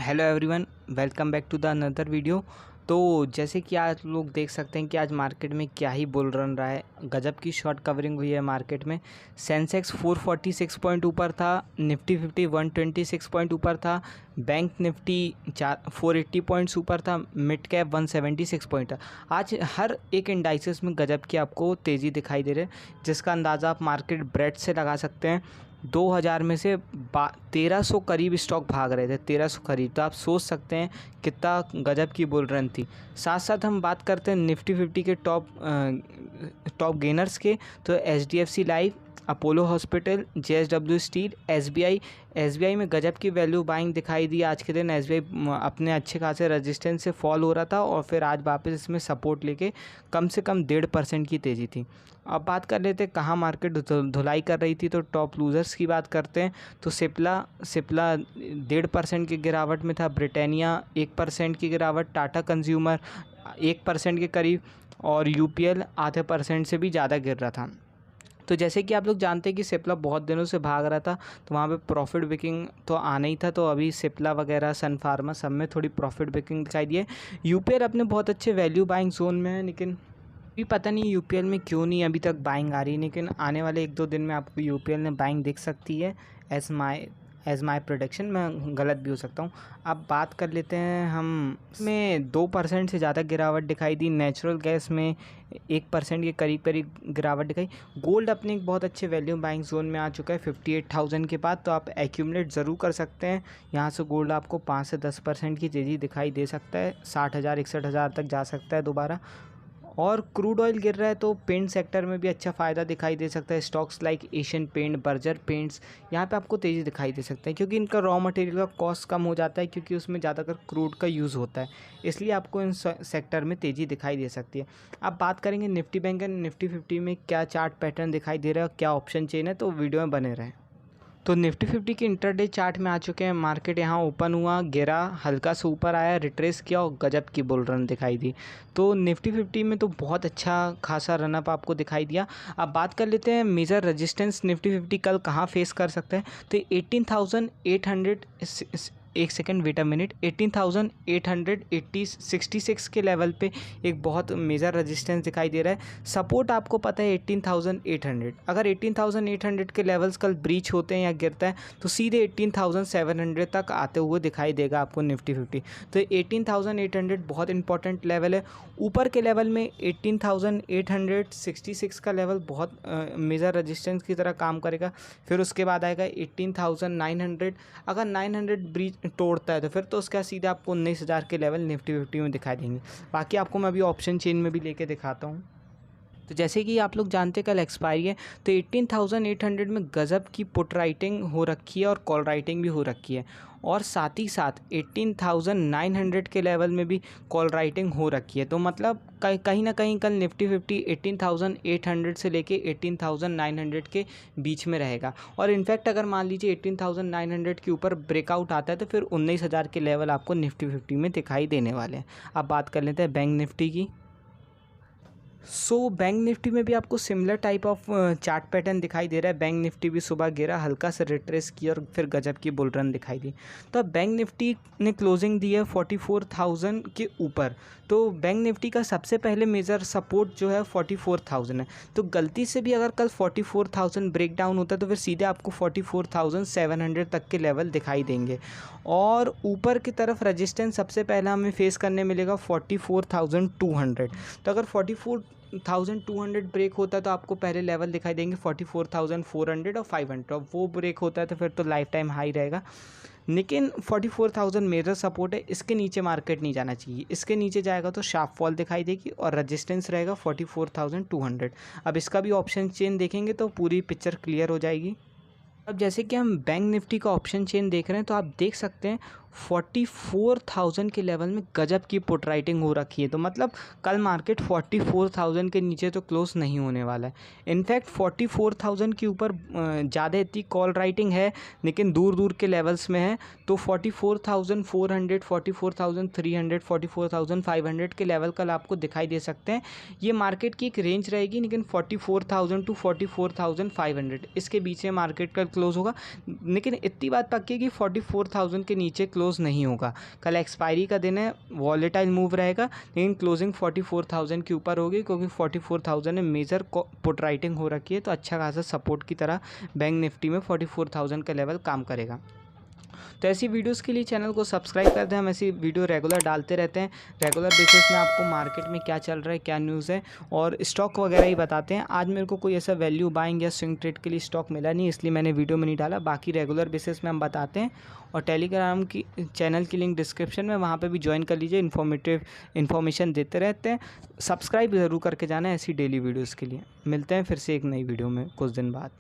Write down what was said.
Hello everyone, welcome back to the another video. तो जैसे कि आज लोग देख सकते हैं कि आज मार्केट में क्या ही बुल रन रहा है। गजब की शॉर्ट कवरिंग हुई है मार्केट में। सेंसेक्स 446 पॉइंट ऊपर था, निफ्टी 50 126 पॉइंट ऊपर था, बैंक निफ्टी 480 पॉइंट्स ऊपर था, मिड कैप 176 पॉइंट था। आज हर एक इंडाइसेस में गजब की आपको तेज़ी दिखाई दे रही है, जिसका अंदाज़ा आप मार्केट ब्रेड से लगा सकते हैं। 2000 में से 1300 करीब स्टॉक भाग रहे थे, 1300 करीब। तो आप सोच सकते हैं कितना गजब की बुल रन थी। साथ साथ हम बात करते हैं निफ्टी 50 के टॉप गेनर्स के। तो HDFC life, Apollo hospital, JSW steel, SBI में गजब की वैल्यू बाइंग दिखाई दी आज के दिन। SBI अपने अच्छे खासे रेजिस्टेंस से फॉल हो रहा था और फिर आज वापस इसमें सपोर्ट लेके कम से कम 1.5% की तेज़ी थी। अब बात कर लेते हैं कहाँ मार्केट धुलाई कर रही थी। तो टॉप लूज़र्स की बात करते हैं तो सिप्ला 1.5% की गिरावट में था, ब्रिटानिया 1% की गिरावट, टाटा कंज्यूमर 1% के करीब और UPL आधे % से भी ज़्यादा गिर रहा था। तो जैसे कि आप लोग जानते हैं कि सिप्ला बहुत दिनों से भाग रहा था, तो वहाँ पे प्रॉफिट बुकिंग तो आना ही था। तो अभी सिप्ला वगैरह, सन फार्मा, सब में थोड़ी प्रॉफिट बुकिंग दिखाई दी है। UPL अपने बहुत अच्छे वैल्यू बाइंग जोन में है, लेकिन अभी पता नहीं UPL में क्यों नहीं अभी तक बाइंग आ रही है। लेकिन आने वाले 1-2 दिन में आपको UPL में बाइंग दिख सकती है। एज़ माई प्रोडिक्शन, मैं गलत भी हो सकता हूँ। अब बात कर लेते हैं हम में 2% से ज़्यादा गिरावट दिखाई दी। नेचुरल गैस में 1% के करीब गिरावट दिखाई। गोल्ड अपने एक बहुत अच्छे वैल्यू बाइंग जोन में आ चुका है 58,000 के बाद। तो आप एक्यूमुलेट ज़रूर कर सकते हैं। यहाँ से गोल्ड आपको 5 से 10% की तेज़ी दिखाई दे सकता है, 60,000 61,000 तक जा सकता है दोबारा। और क्रूड ऑयल गिर रहा है तो पेंट सेक्टर में भी अच्छा फ़ायदा दिखाई दे सकता है। Stocks like Asian Paint, Berger Paints, यहाँ पे आपको तेज़ी दिखाई दे सकता है, क्योंकि इनका रॉ मटेरियल का कॉस्ट कम हो जाता है, क्योंकि उसमें ज़्यादातर क्रूड का यूज़ होता है। इसलिए आपको इन सेक्टर में तेज़ी दिखाई दे सकती है। अब बात करेंगे निफ्टी बैंक एंड निफ्टी 50 में क्या चार्ट पैटर्न दिखाई दे रहा है और क्या ऑप्शन चेन है, तो वीडियो में बने रहें। तो निफ्टी 50 के इंटरडे चार्ट में आ चुके हैं। मार्केट यहाँ ओपन हुआ, गिरा, हल्का सा ऊपर आया, रिट्रेस किया और गजब की बुल रन दिखाई दी। तो निफ्टी 50 में तो बहुत अच्छा खासा रनअप आपको दिखाई दिया। अब बात कर लेते हैं मेजर रेजिस्टेंस निफ्टी 50 कल कहाँ फेस कर सकता है। तो 18,800, एक सेकेंड, वेट अ मिनट, 18,866 के लेवल पे एक बहुत मेजर रेजिस्टेंस दिखाई दे रहा है। सपोर्ट आपको पता है 18,800। अगर 18,800 के लेवल्स कल ब्रीच होते हैं या गिरता है तो सीधे 18,700 तक आते हुए दिखाई देगा आपको निफ्टी 50। तो 18,800 बहुत इंपॉर्टेंट लेवल है। ऊपर के लेवल में 18,866 का लेवल बहुत मेजर रेजिस्टेंस की तरह काम करेगा। फिर उसके बाद आएगा 18,900। अगर 900 ब्रीच तोड़ता है तो फिर तो उसका सीधा आपको 19,000 के लेवल निफ्टी 50 में दिखाई देंगे। बाकी आपको मैं अभी ऑप्शन चेन में भी लेके दिखाता हूँ। तो जैसे कि आप लोग जानते हैं कल एक्सपायरी है, तो 18,800 में गज़ब की पुट राइटिंग हो रखी है और कॉल राइटिंग भी हो रखी है। और साथ ही साथ 18,900 के लेवल में भी कॉल राइटिंग हो रखी है। तो मतलब कहीं ना कहीं कल निफ्टी 50 18,800 से लेके 18,900 के बीच में रहेगा। और इनफैक्ट अगर मान लीजिए 18,900 के ऊपर ब्रेकआउट आता है तो फिर 19,000 के लेवल आपको निफ्टी 50 में दिखाई देने वाले हैं। अब बात कर लेते हैं बैंक निफ्टी की। बैंक निफ्टी में भी आपको similar type of chart pattern दिखाई दे रहा है। बैंक निफ्टी भी सुबह गिरा, हल्का सा रिट्रेस किया और फिर गजब की बुल रन दिखाई दी। तो बैंक निफ्टी ने क्लोजिंग दी है 44,000 के ऊपर। तो बैंक निफ्टी का सबसे पहले मेजर सपोर्ट जो है 44,000 है। तो गलती से भी अगर कल 44,000 ब्रेक डाउन होता है तो फिर सीधे आपको 44,700 तक के लेवल दिखाई देंगे। और ऊपर की तरफ रजिस्टेंस सबसे पहला हमें फेस करने मिलेगा 44,200। तो अगर 44,200 ब्रेक होता है तो आपको पहले लेवल दिखाई देंगे 44,400 और 500। और वो ब्रेक होता है तो फिर तो लाइफ टाइम हाई रहेगा। लेकिन 44,000 मेजर सपोर्ट है, इसके नीचे मार्केट नहीं जाना चाहिए। इसके नीचे जाएगा तो शार्प फॉल दिखाई देगी और रजिस्टेंस रहेगा 44,200। अब इसका भी ऑप्शन चेन देखेंगे तो पूरी पिक्चर क्लियर हो जाएगी। अब जैसे कि हम बैंक निफ्टी का ऑप्शन चेन देख रहे हैं तो आप देख सकते हैं 44,000 के लेवल में गजब की पुट राइटिंग हो रखी है। तो मतलब कल मार्केट 44,000 के नीचे तो क्लोज नहीं होने वाला है। इनफैक्ट 44,000 के ऊपर ज़्यादा इतनी कॉल राइटिंग है, लेकिन दूर दूर के लेवल्स में है। तो 44,400, 44,300, 44,500 के लेवल कल आपको दिखाई दे सकते हैं। ये मार्केट की एक रेंज रहेगी, लेकिन 44,000 टू 44,500 इसके बीच में मार्केट कल क्लोज होगा। लेकिन इतनी बात पक्की है कि 44,000 के नीचे क्लोज़ नहीं होगा। कल एक्सपायरी का दिन है, वॉलेटाइल मूव रहेगा, लेकिन क्लोजिंग 44,000 के ऊपर होगी क्योंकि 44,000 में मेजर पुट राइटिंग हो रखी है। तो अच्छा खासा सपोर्ट की तरह बैंक निफ्टी में 44,000 का लेवल काम करेगा। तो ऐसी वीडियोस के लिए चैनल को सब्सक्राइब कर दें। हम ऐसी वीडियो रेगुलर डालते रहते हैं। रेगुलर बेसिस में आपको मार्केट में क्या चल रहा है, क्या न्यूज़ है और स्टॉक वगैरह ही बताते हैं। आज मेरे को कोई ऐसा वैल्यू बाइंग या स्विंग ट्रेड के लिए स्टॉक मिला नहीं, इसलिए मैंने वीडियो में नहीं डाला। बाकी रेगुलर बेसिस में हम बताते हैं। और टेलीग्राम की चैनल की लिंक डिस्क्रिप्शन में, वहाँ पर भी ज्वाइन कर लीजिए। इन्फॉर्मेशन देते रहते हैं। सब्सक्राइब ज़रूर करके जाना है ऐसी डेली वीडियोज़ के लिए। मिलते हैं फिर से एक नई वीडियो में कुछ दिन बाद।